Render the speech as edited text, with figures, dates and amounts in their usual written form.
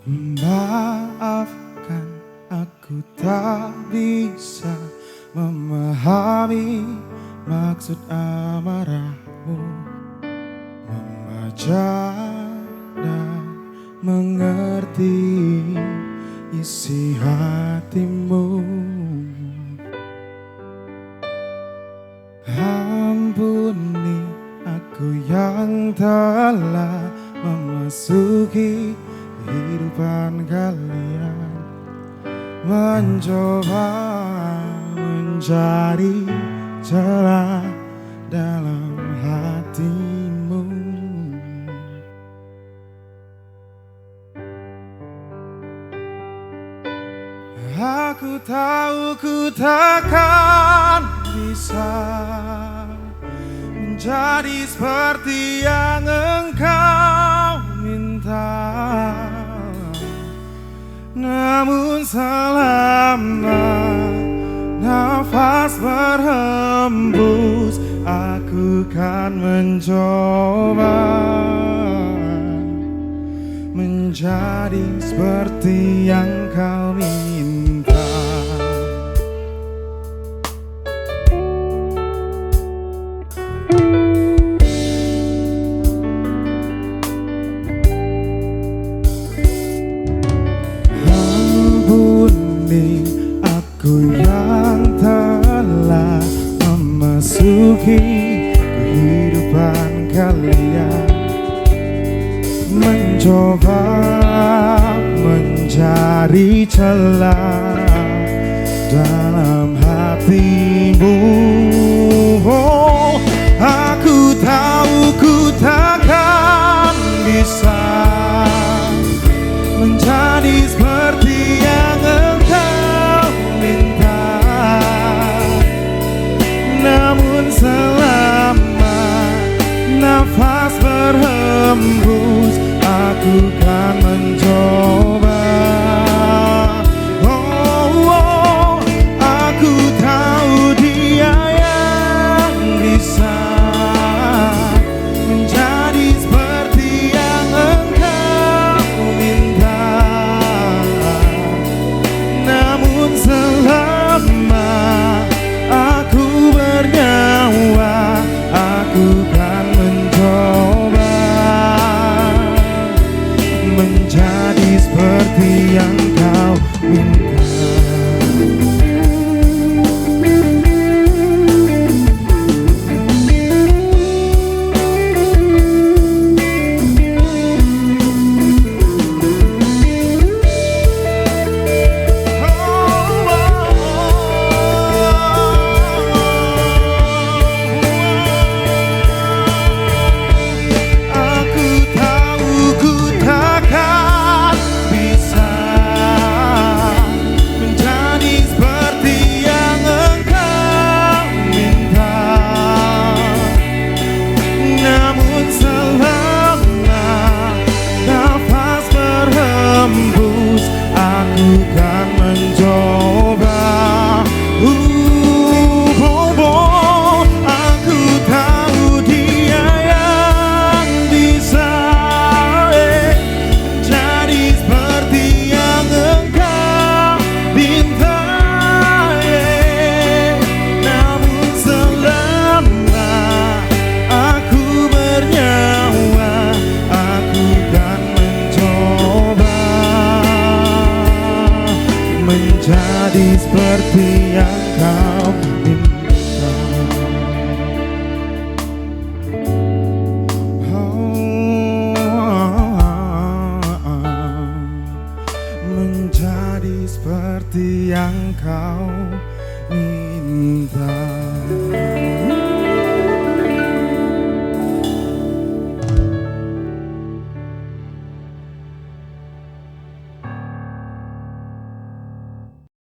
Maafkan, aku tak bisa memahami maksud amarahmu, membaca dan mengerti isi hatimu. Ampuni aku yang telah memasuki kehidupan kalian, mencoba mencari celah dalam hatimu. Aku tahu ku takkan bisa menjadi seperti yang engkau minta, namun selama nafas berhembus, aku kan mencoba menjadi seperti yang kau minta. Ampuni aku yang telah memasuki kehidupan kalian, mencoba mencari celah dalam hatimu. Oh, aku tahu ku takkan bisa menjadi seperti yang engkau minta, namun selama nafas berhembus, aku kan mencoba. Oh, aku tahu Dia yang bisa menjadi seperti yang engkau minta, namun selama aku bernyawa, aku kan mencoba menjadi seperti yang kau minta. Aku kan mencoba. Aku tahu Dia yang bisa jadi seperti yang engkau minta, namun selama aku bernyawa, aku kan mencoba menjadi seperti yang kau minta. Menjadi seperti yang kau minta.